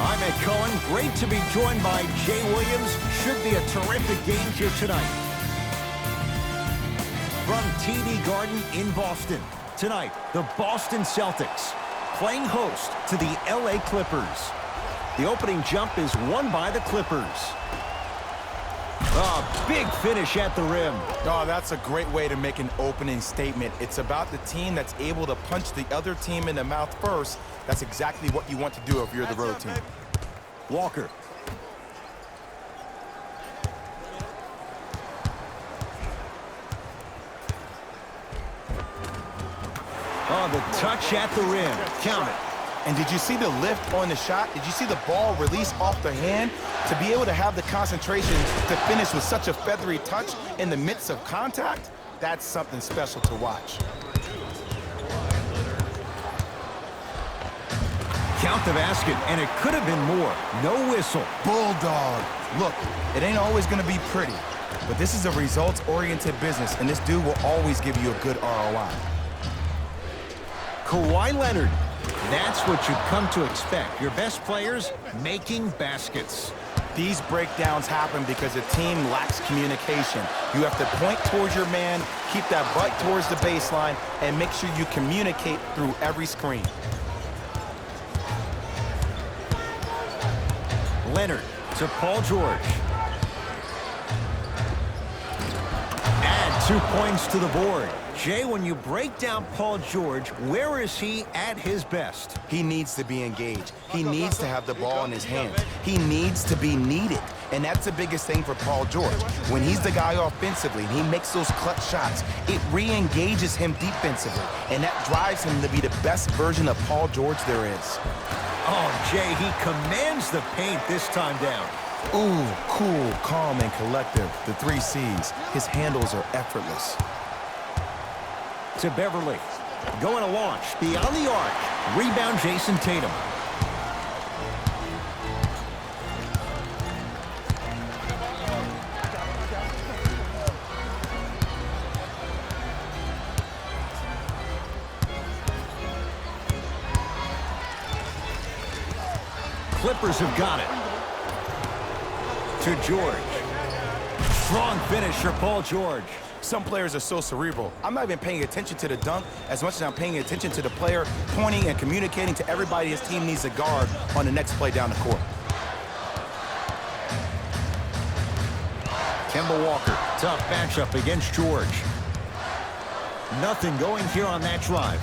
I'm Ed Cohen. Great to be joined by Jay Williams. Should be a terrific game here tonight. From TD Garden in Boston. Tonight, the Boston Celtics playing host to the LA Clippers. The opening jump is won by the Clippers. A big finish at the rim. Oh, that's a great way to make an opening statement. It's about the team that's able to punch the other team in the mouth first. That's exactly what you want to do if you're the road team. Walker. Oh, the touch at the rim. Count it. And did you see the lift on the shot? Did you see the ball release off the hand? To be able to have the concentration to finish with such a feathery touch in the midst of contact, that's something special to watch. Count the basket, and it could have been more. No whistle. Bulldog. Look, it ain't always going to be pretty, but this is a results-oriented business, and this dude will always give you a good ROI. Kawhi Leonard. That's what you've come to expect. Your best players making baskets. These breakdowns happen because a team lacks communication. You have to point towards your man, keep that butt towards the baseline, and make sure you communicate through every screen. Leonard to Paul George. Add 2 points to the board. Jay, when you break down Paul George, where is he at his best? He needs to be engaged. He needs to have the ball in his hands. He needs to be needed. And that's the biggest thing for Paul George. When he's the guy offensively and he makes those clutch shots, it re-engages him defensively. And that drives him to be the best version of Paul George there is. Oh, Jay, he commands the paint this time down. Ooh, cool, calm, and collective. The 3 C's. His handles are effortless. To Beverly. Going to launch. Beyond the arc. Rebound, Jason Tatum. Clippers have got it. To George. Strong finish for Paul George. Some players are so cerebral. I'm not even paying attention to the dunk as much as I'm paying attention to the player pointing and communicating to everybody his team needs to guard on the next play down the court. Kemba Walker, tough matchup against George. Nothing going here on that drive.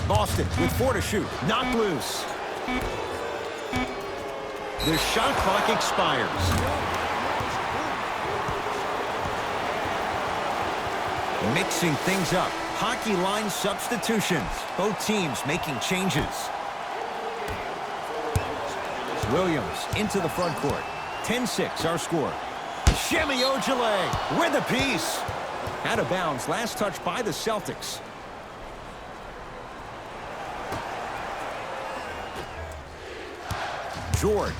Boston with 4 to shoot. Knocked loose. The shot clock expires. Mixing things up. Hockey line substitutions. Both teams making changes. Williams into the front court. 10-6 our score. Shemi Ojale with a piece. Out of bounds. Last touch by the Celtics. George.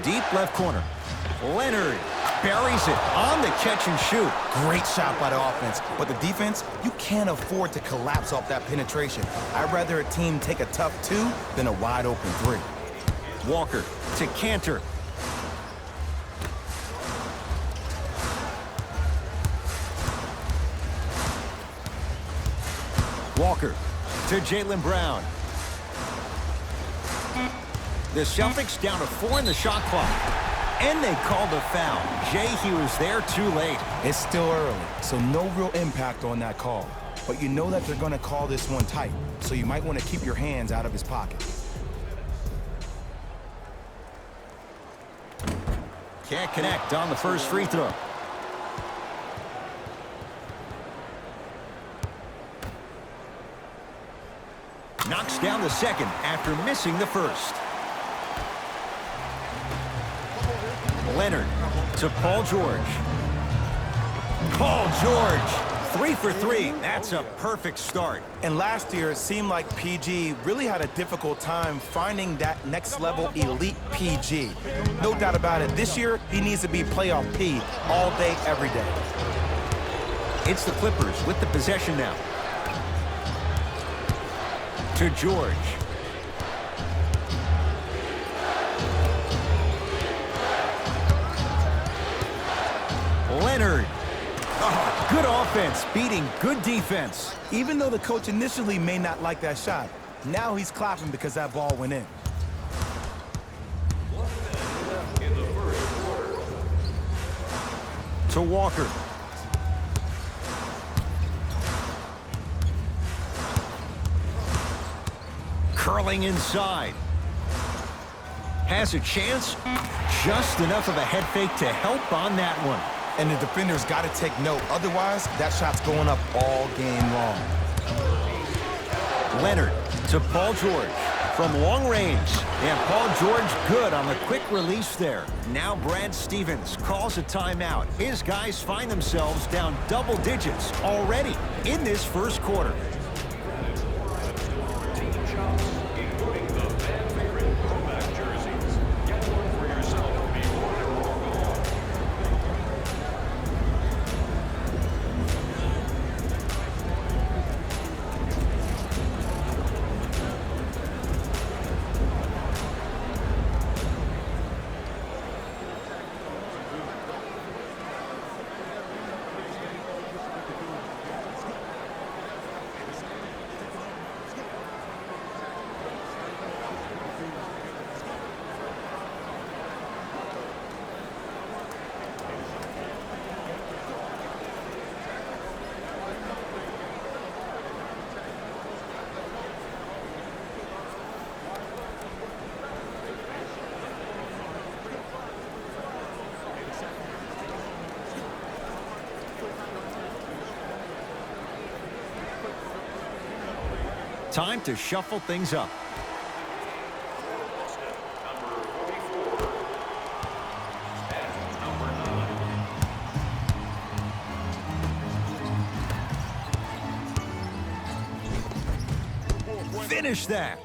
Deep left corner. Leonard. Buries it on the catch and shoot. Great shot by the offense. But the defense, you can't afford to collapse off that penetration. I'd rather a team take a tough 2 than a wide open 3. Walker to Cantor. Walker to Jaylen Brown. The Celtics down to 4 in the shot clock. And they called a foul. Jay, he was there too late. It's still early, so no real impact on that call. But you know that they're going to call this one tight, so you might want to keep your hands out of his pocket. Can't connect on the first free throw. Knocks down the second after missing the first. Leonard to Paul George. Paul George, 3 for 3. That's a perfect start. And last year, it seemed like PG really had a difficult time finding that next level elite PG. No doubt about it. This year, he needs to be playoff P all day, every day. It's the Clippers with the possession now. To George. offense beating good defense. Even though the coach initially may not like that shot, now he's clapping because that ball went in. To Walker. Curling inside. Has a chance. Just enough of a head fake to help on that one. And the defender's got to take note. Otherwise, that shot's going up all game long. Leonard to Paul George from long range. And Paul George good on the quick release there. Now Brad Stevens calls a timeout. His guys find themselves down double digits already in this first quarter. Time to shuffle things up. Finish that.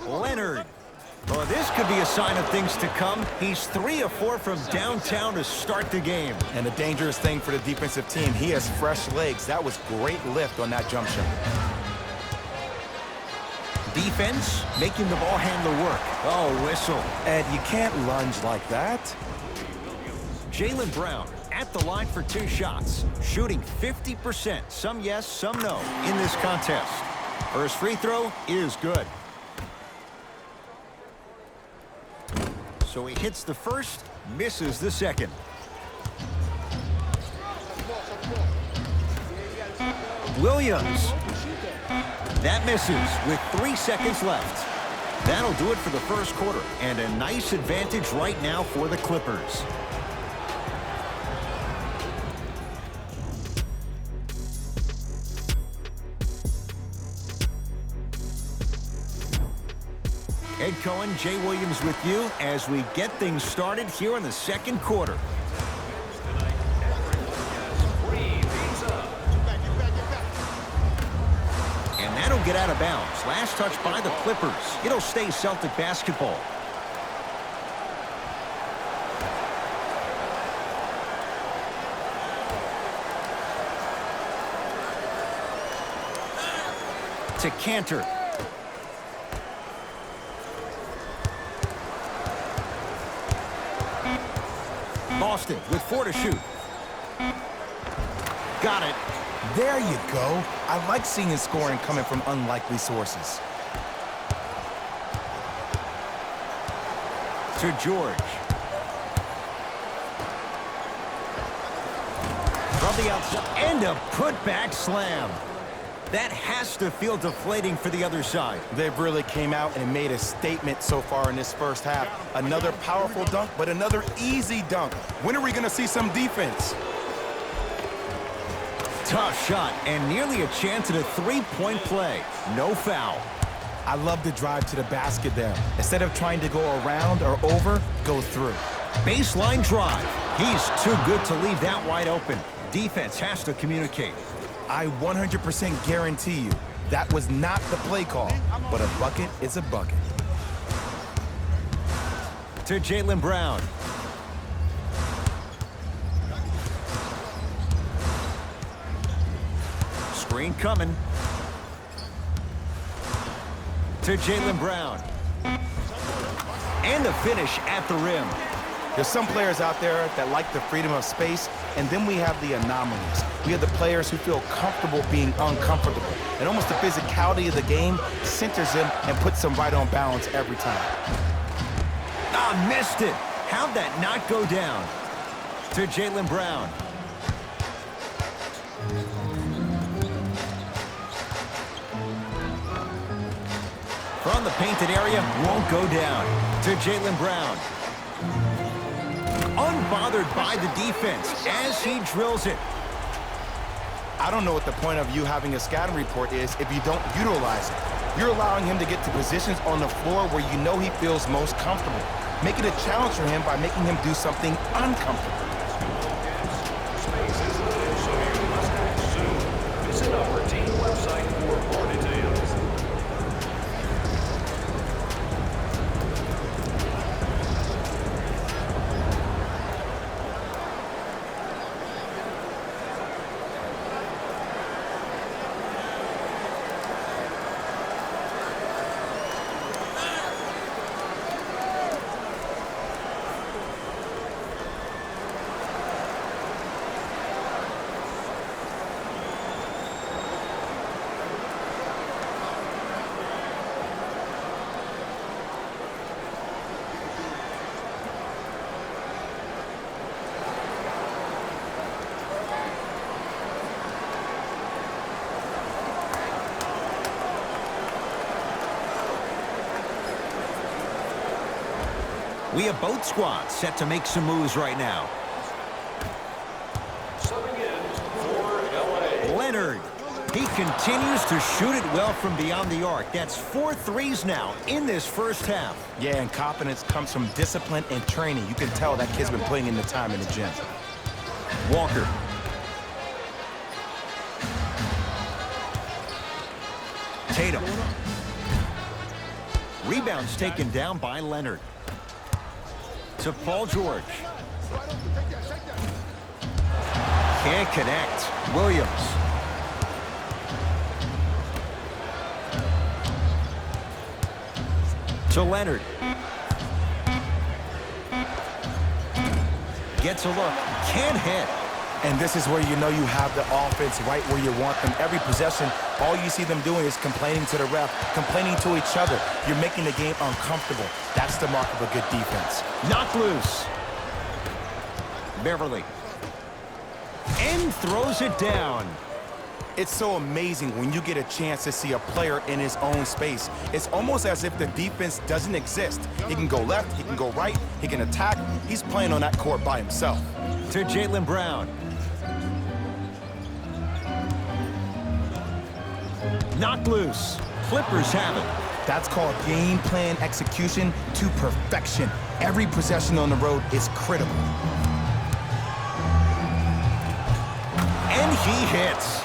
Leonard. Well, this could be a sign of things to come. He's 3 of 4 from downtown to start the game. And the dangerous thing for the defensive team, he has fresh legs. That was great lift on that jump shot. Defense making the ball handler work. Oh, whistle. Ed, you can't lunge like that. Jaylen Brown at the line for 2 shots, shooting 50%. Some yes, some no in this contest. First free throw is good. So he hits the first, misses the second. Williams. That misses with 3 seconds left. That'll do it for the first quarter, and a nice advantage right now for the Clippers. Ed Cohen, Jay Williams with you as we get things started here in the second quarter. And that'll get out of bounds. Last touch by the Clippers. It'll stay Celtic basketball. To Cantor. Boston with 4 to shoot. Got it. There you go. I like seeing his scoring coming from unlikely sources. To George. From the outside. And a putback slam. That has to feel deflating for the other side. They've really came out and made a statement so far in this first half. Another powerful dunk, but another easy dunk. When are we going to see some defense? Tough shot and nearly a chance at a 3-point play. No foul. I love the drive to the basket there. Instead of trying to go around or over, go through. Baseline drive. He's too good to leave that wide open. Defense has to communicate. I 100% guarantee you that was not the play call, but a bucket is a bucket. To Jaylen Brown. Screen coming. To Jaylen Brown. And the finish at the rim. There's some players out there that like the freedom of space, and then we have the anomalies. We have the players who feel comfortable being uncomfortable. And almost the physicality of the game centers them and puts them right on balance every time. Ah, missed it. How'd that not go down? To Jaylen Brown. From the painted area, won't go down. To Jaylen Brown. Unbothered by the defense as he drills it. I don't know what the point of you having a scouting report is if you don't utilize it. You're allowing him to get to positions on the floor where you know he feels most comfortable. Make it a challenge for him by making him do something uncomfortable. Visit our team website for more details. We have both squads set to make some moves right now. Subbing in for LA. Leonard. He continues to shoot it well from beyond the arc. That's 4 threes now in this first half. Yeah, and confidence comes from discipline and training. You can tell that kid's been putting in the time in the gym. Walker. Tatum. Rebounds taken down by Leonard. To Paul George. Can't connect. Williams. To Leonard. Gets a look. Can't hit. And this is where you know you have the offense right where you want them. Every possession, all you see them doing is complaining to the ref, complaining to each other. You're making the game uncomfortable. That's the mark of a good defense. Knocked loose. Beverly. And throws it down. It's so amazing when you get a chance to see a player in his own space. It's almost as if the defense doesn't exist. He can go left, he can go right, he can attack. He's playing on that court by himself. To Jaylen Brown. Knocked loose. Clippers have it. That's called game plan execution to perfection. Every possession on the road is critical. And he hits.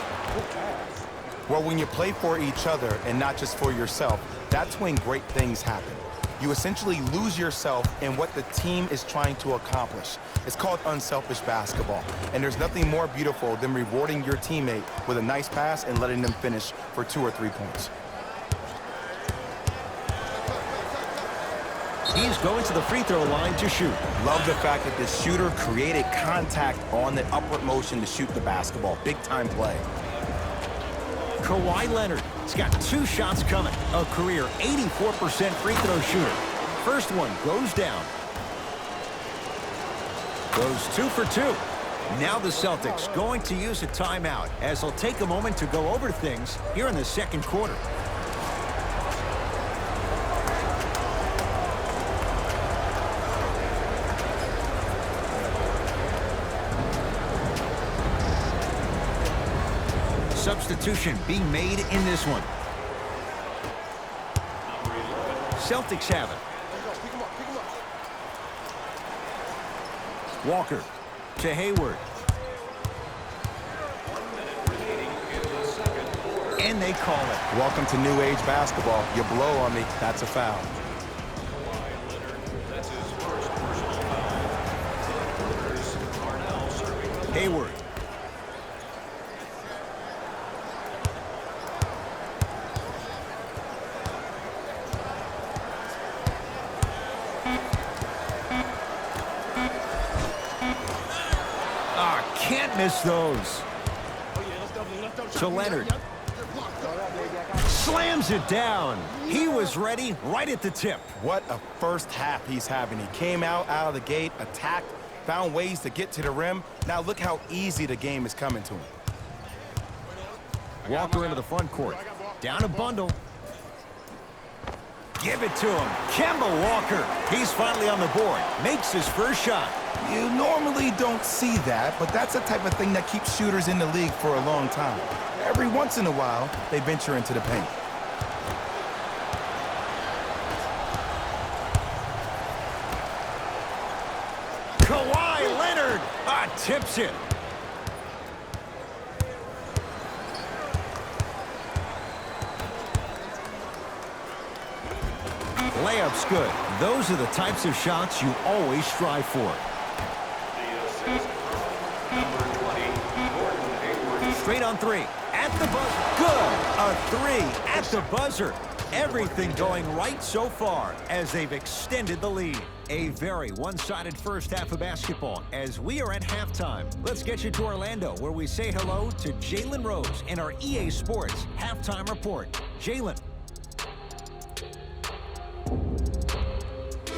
Well, when you play for each other and not just for yourself, that's when great things happen. You essentially lose yourself in what the team is trying to accomplish. It's called unselfish basketball. And there's nothing more beautiful than rewarding your teammate with a nice pass and letting them finish for 2 or 3 points. He's going to the free throw line to shoot. Love the fact that the shooter created contact on the upward motion to shoot the basketball. Big time play. Kawhi Leonard. He's got 2 shots coming. A career 84% free throw shooter. First one goes down. Goes 2 for 2. Now the Celtics going to use a timeout as they'll take a moment to go over things here in the second quarter. Substitution being made in this one. Celtics have it. Walker to Hayward. And they call it. Welcome to new age basketball. You blow on me, that's a foul. Hayward. miss those. To Leonard. Slams it down. He was ready right at the tip. What a first half he's having. He came out of the gate, attacked, found ways to get to the rim. Now look how easy the game is coming to him. Walker into the front court. Down a bundle. Give it to him. Kemba Walker. He's finally on the board. Makes his first shot. You normally don't see that, but that's the type of thing that keeps shooters in the league for a long time. Every once in a while, they venture into the paint. Kawhi Leonard tips it. Layup's good. Those are the types of shots you always strive for. Straight on three. At the buzzer. Good. A three at the buzzer. Everything going right so far as they've extended the lead. A very one-sided first half of basketball as we are at halftime. Let's get you to Orlando where we say hello to Jalen Rose in our EA Sports Halftime Report. Jalen.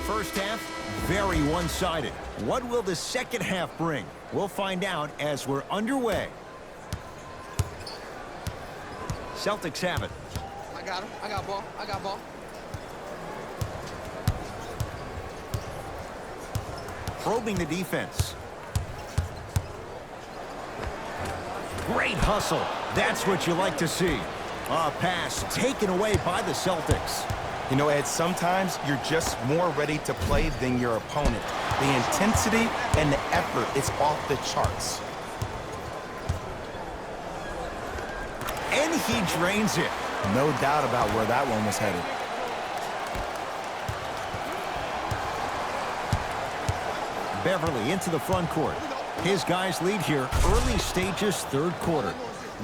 First half, very one-sided. What will the second half bring? We'll find out as we're underway. Celtics have it. I got him. I got ball. I got ball. Probing the defense. Great hustle. That's what you like to see. A pass taken away by the Celtics. You know, Ed, sometimes you're just more ready to play than your opponent. The intensity and the effort is off the charts. And he drains it. No doubt about where that one was headed. Beverly into the front court. His guys lead here early stages, third quarter.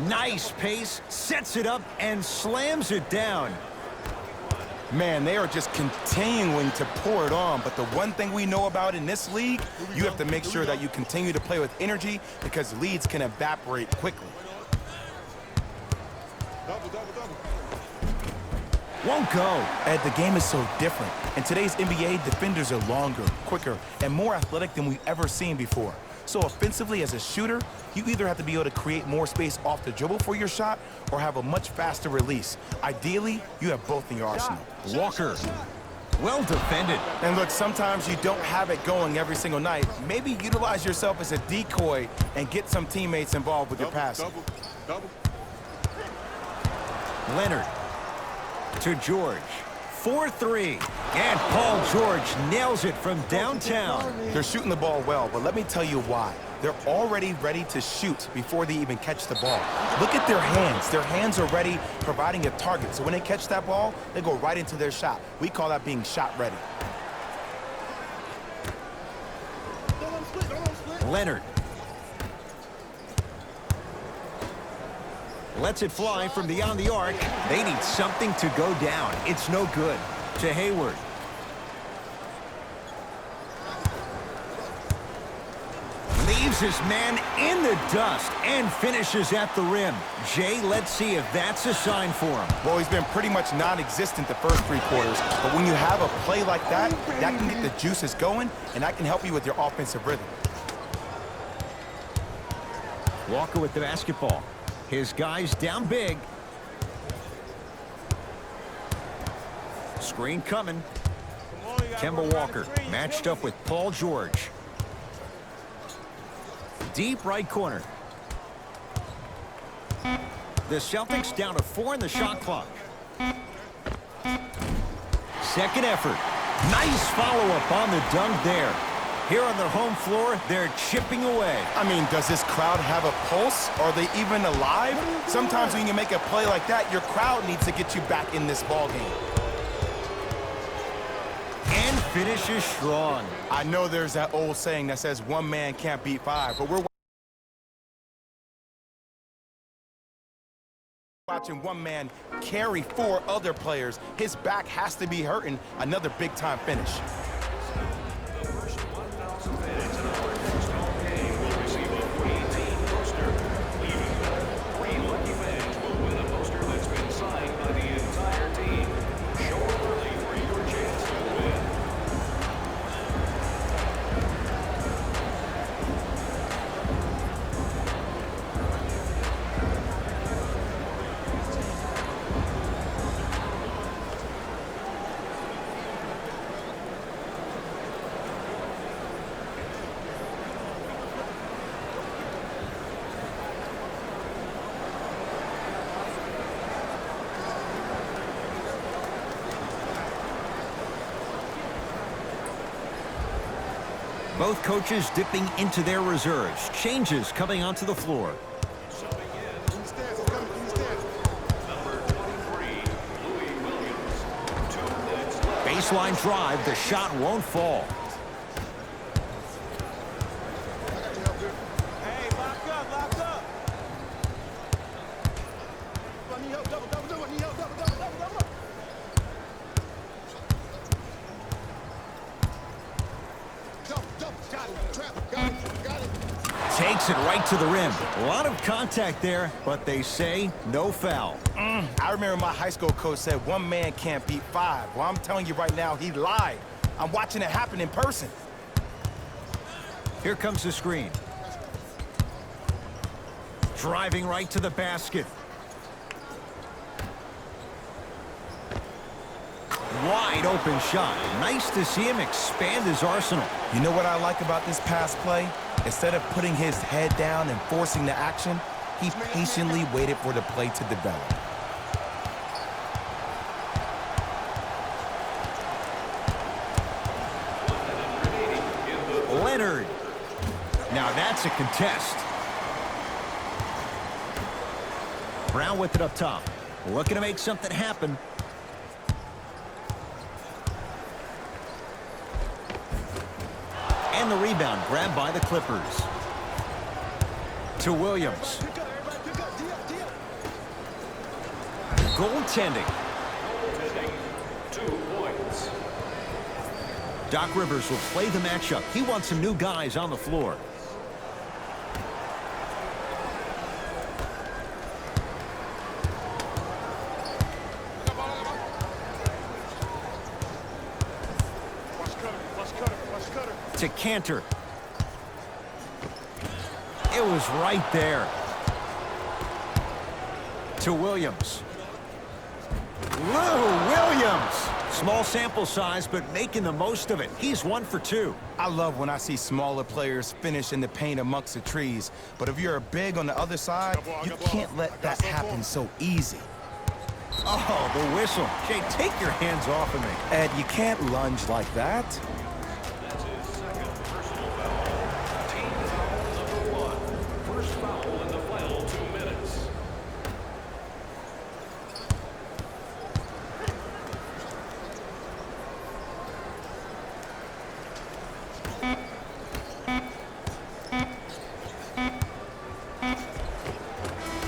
Nice pace, sets it up, and slams it down. Man, they are just continuing to pour it on, but the one thing we know about in this league, you have to make sure that you continue to play with energy because leads can evaporate quickly. Won't go. Ed, the game is so different. In today's NBA, defenders are longer, quicker, and more athletic than we've ever seen before. So offensively, as a shooter, you either have to be able to create more space off the dribble for your shot or have a much faster release. Ideally, you have both in your arsenal. Walker. Well defended. And look, sometimes you don't have it going every single night. Maybe utilize yourself as a decoy and get some teammates involved with your passing. Leonard to George. 4-3. And Paul George nails it from downtown. They're shooting the ball well, but let me tell you why. They're already ready to shoot before they even catch the ball. Look at their hands. Their hands are ready, providing a target. So when they catch that ball, they go right into their shot. We call that being shot ready. Leonard. Lets it fly from beyond the arc. They need something to go down. It's no good. To Hayward. Leaves his man in the dust and finishes at the rim. Jay, let's see if that's a sign for him. Well, he's been pretty much non-existent the first three quarters, but when you have a play like that, that can get the juices going, and that can help you with your offensive rhythm. Walker with the basketball. His guys down big. Screen coming. Kemba Walker matched up with Paul George. Deep right corner. The Celtics down to 4 in the shot clock. Second effort. Nice follow-up on the dunk there. Here on their home floor, they're chipping away. I mean, does this crowd have a pulse? Are they even alive? Sometimes when you make a play like that, your crowd needs to get you back in this ball game. And finishes strong. I know there's that old saying that says one man can't beat five, but we're watching one man carry 4 other players. His back has to be hurting. Another big-time finish. Both coaches dipping into their reserves. Changes coming onto the floor. Baseline drive. The shot won't fall. Takes it right to the rim. A lot of contact there, but they say no foul. I remember my high school coach said one man can't beat five. Well, I'm telling you right now, he lied. I'm watching it happen in person. Here comes the screen. Driving right to the basket. Wide open shot. Nice to see him expand his arsenal. You know what I like about this pass play? Instead of putting his head down and forcing the action, he patiently waited for the play to develop. Leonard. Now that's a contest. Brown with it up top. Looking to make something happen. And the rebound grabbed by the Clippers. To Williams. Goaltending. 2 points. Doc Rivers will play the matchup. He wants some new guys on the floor. To Cantor. It was right there. To Williams. Lou Williams. Small sample size, but making the most of it. He's 1 for 2. I love when I see smaller players finish in the paint amongst the trees. But if you're big on the other side, you can't let that happen so easy. Oh, the whistle. Jay, take your hands off of me. Ed, you can't lunge like that. That's his second personal foul. Team foul number 1. First foul in the final 2 minutes.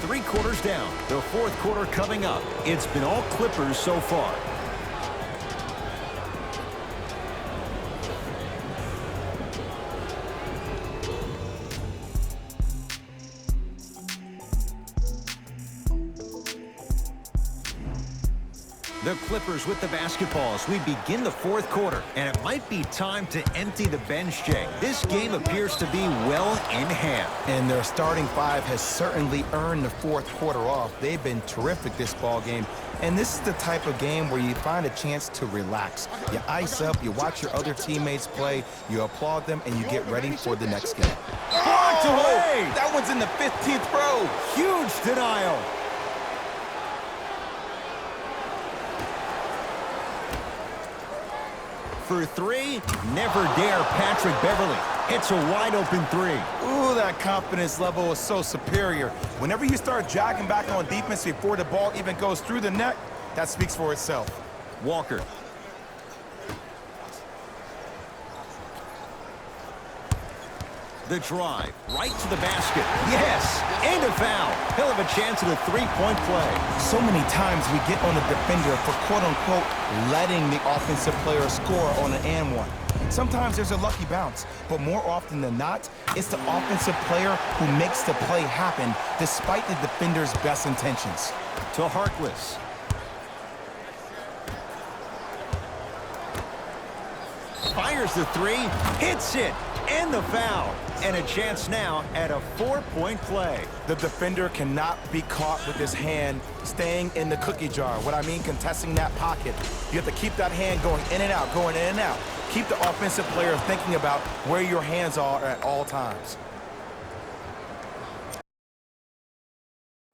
Three-quarters down. The fourth quarter coming up. It's been all Clippers so far. The Clippers with the basketballs. We begin the fourth quarter, and it might be time to empty the bench, Jay. This game appears to be well in hand. And their starting five has certainly earned the fourth quarter off. They've been terrific this ball game. And this is the type of game where you find a chance to relax. You ice up, you watch your other teammates play, you applaud them, and you get ready for the next game. Blocked away! That one's in the 15th row. Huge denial. For three, never dare Patrick Beverly. Hits a wide open three. Ooh, that confidence level is so superior. Whenever you start jogging back on defense before the ball even goes through the net, that speaks for itself. Walker. The drive, right to the basket. Yes, and a foul. He'll have a chance at a three-point play. So many times we get on the defender for quote-unquote letting the offensive player score on an and one. Sometimes there's a lucky bounce, but more often than not, it's the offensive player who makes the play happen despite the defender's best intentions. To Harkless. Fires the three, hits it, and the foul. And a chance now at a four-point play. The defender cannot be caught with his hand staying in the cookie jar. What I mean, contesting that pocket. You have to keep that hand going in and out, going in and out. Keep the offensive player thinking about where your hands are at all times.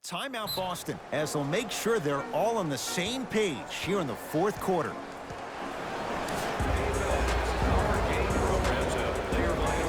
Timeout Boston, as they'll make sure they're all on the same page here in the fourth quarter. Our game programs have player lineups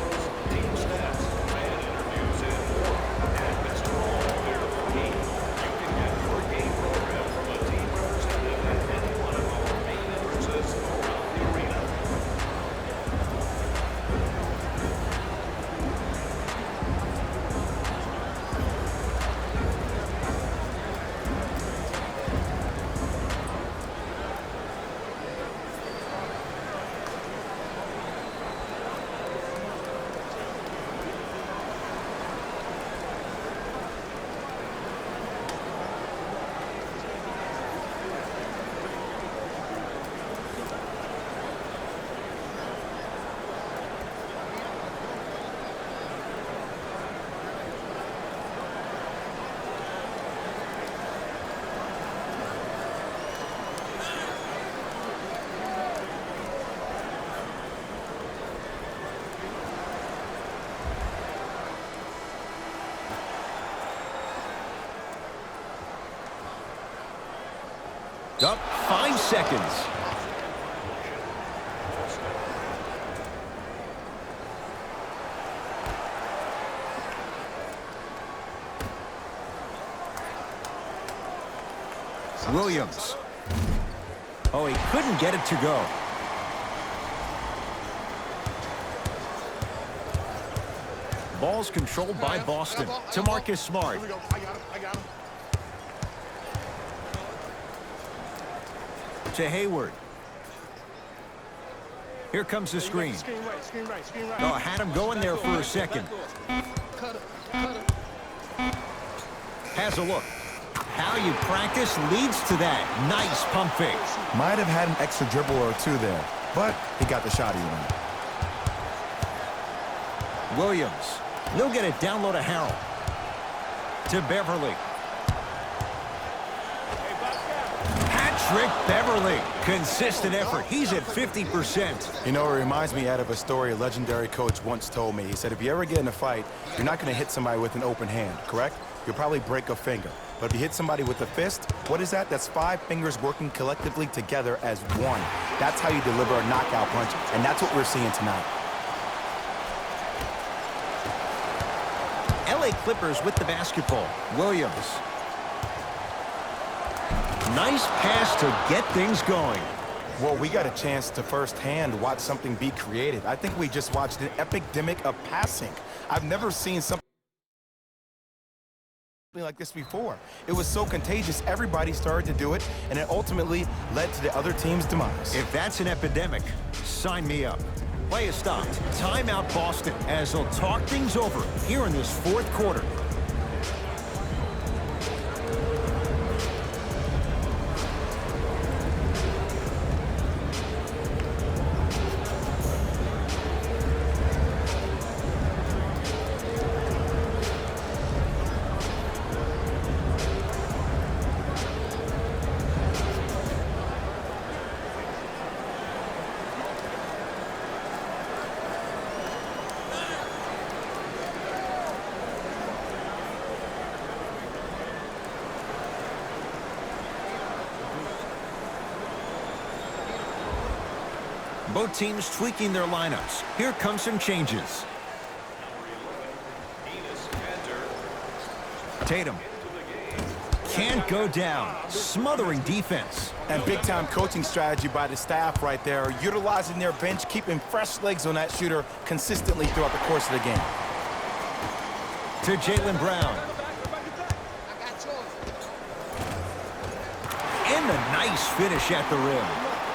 Up 5 seconds. Williams. Oh, he couldn't get it to go. Ball's controlled by Boston. To Marcus Smart. Here we go. I got him. To Hayward. Here comes the screen. Screen right. Oh, had him going there for a second. Has a look. How you practice leads to that. Nice pump fake. Might have had an extra dribble or two there, but he got the shot he wanted. Williams. He'll get it down low to Harrell. To Beverly. Patrick Beverly. Consistent effort. He's at 50%. You know, it reminds me out of a story a legendary coach once told me. He said, if you ever get in a fight, you're not going to hit somebody with an open hand, correct? You'll probably break a finger. But if you hit somebody with a fist, what is that? That's 5 fingers working collectively together as one. That's how you deliver a knockout punch, and that's what we're seeing tonight. LA Clippers with the basketball. Williams. Nice pass to get things going. Well, we got a chance to firsthand watch something be created. I think we just watched an epidemic of passing. I've never seen something like this before. It was so contagious, everybody started to do it, and it ultimately led to the other team's demise. If that's an epidemic, sign me up. Play is stopped. Timeout Boston as they'll talk things over here in this 4th quarter. Both teams tweaking their lineups. Here come some changes. Tatum. Can't go down. Smothering defense. And big-time coaching strategy by the staff right there, utilizing their bench, keeping fresh legs on that shooter consistently throughout the course of the game. To Jaylen Brown. And a nice finish at the rim.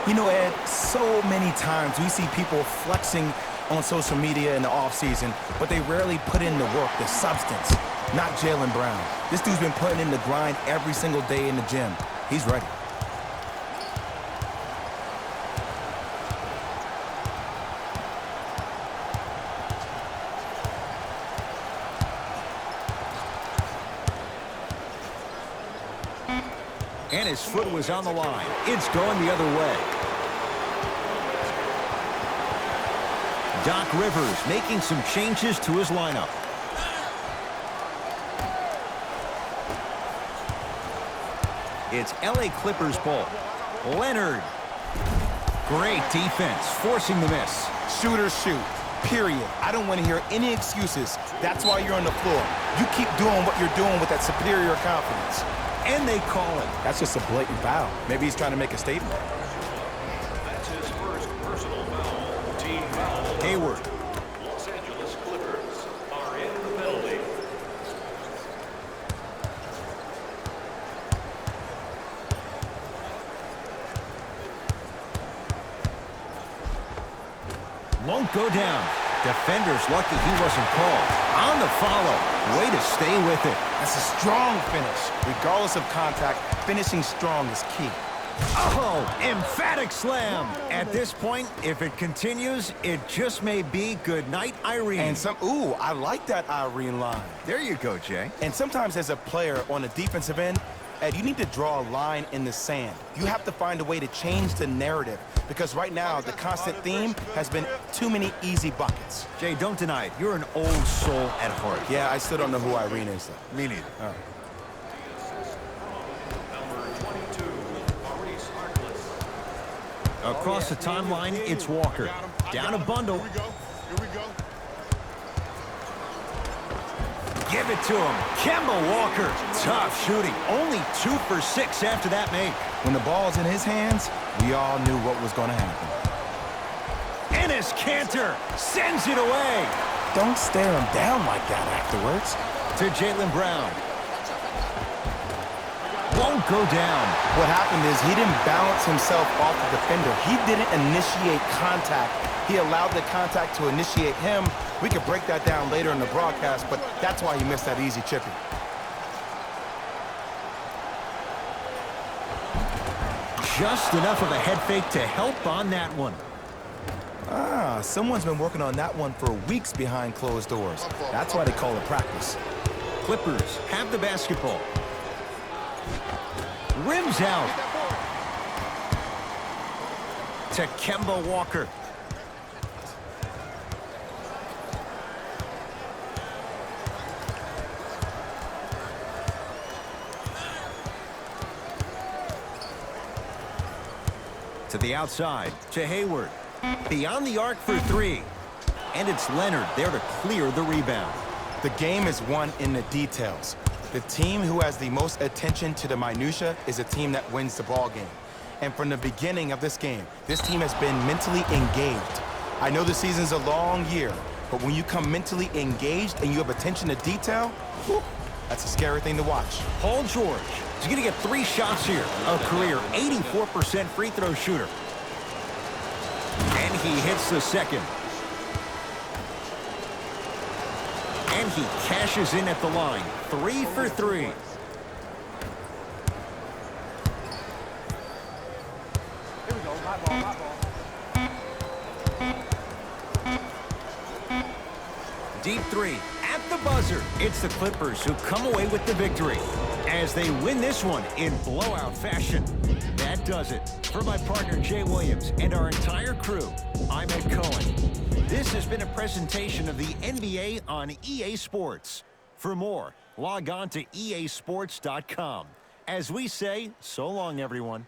You know, Ed, so many times we see people flexing on social media in the offseason, but they rarely put in the work, the substance. Not Jaylen Brown. This dude's been putting in the grind every single day in the gym. He's ready. And his foot was on the line. It's going the other way. Doc Rivers making some changes to his lineup. It's LA Clippers ball. Leonard. Great defense, forcing the miss. Shooters shoot, period. I don't want to hear any excuses. That's why you're on the floor. You keep doing what you're doing with that superior confidence. And they call it. That's just a blatant foul. Maybe he's trying to make a statement. That's his first personal foul. Team foul. Hayward. Los Angeles Clippers are in the penalty. Won't go down. Defender's lucky he wasn't called. On the follow. Way to stay with it. That's a strong finish. Regardless of contact, finishing strong is key. Oh, emphatic slam. At this point, if it continues, it just may be good night, Irene. And ooh, I like that Irene line. There you go, Jay. And sometimes as a player on the defensive end, Ed, you need to draw a line in the sand. You have to find a way to change the narrative because right now the constant theme has been too many easy buckets. Jay, don't deny it. You're an old soul at heart. Yeah, I still don't know who Irene is, though. Me neither. All right. Number 22, Across the timeline, it's Walker. Down a bundle. Here we go. Give it to him. Kemba Walker. Tough shooting. Only 2 for 6 after that make. When the ball's in his hands, we all knew what was going to happen. Enes Kanter sends it away. Don't stare him down like that afterwards. To Jaylen Brown. Won't go down. What happened is he didn't balance himself off the defender. He didn't initiate contact. He allowed the contact to initiate him. We could break that down later in the broadcast, but that's why he missed that easy chipping. Just enough of a head fake to help on that one. Someone's been working on that one for weeks behind closed doors. That's why they call it practice. Clippers have the basketball. Rims out. To Kemba Walker. To the outside, to Hayward. Beyond the arc for 3. And it's Leonard there to clear the rebound. The game is won in the details. The team who has the most attention to the minutia is a team that wins the ball game. And from the beginning of this game, this team has been mentally engaged. I know the season's a long year, but when you come mentally engaged and you have attention to detail, whew, that's a scary thing to watch. Paul George is going to get 3 shots here. A career 84% free throw shooter. And he hits the second. And he cashes in at the line. 3 for 3. Here we go. My ball. Deep 3 at the buzzer. It's the Clippers who come away with the victory as they win this one in blowout fashion. That does it. For my partner, Jay Williams, and our entire crew, I'm Ed Cohen. This has been a presentation of the NBA on EA Sports. For more, log on to easports.com. As we say, so long, everyone.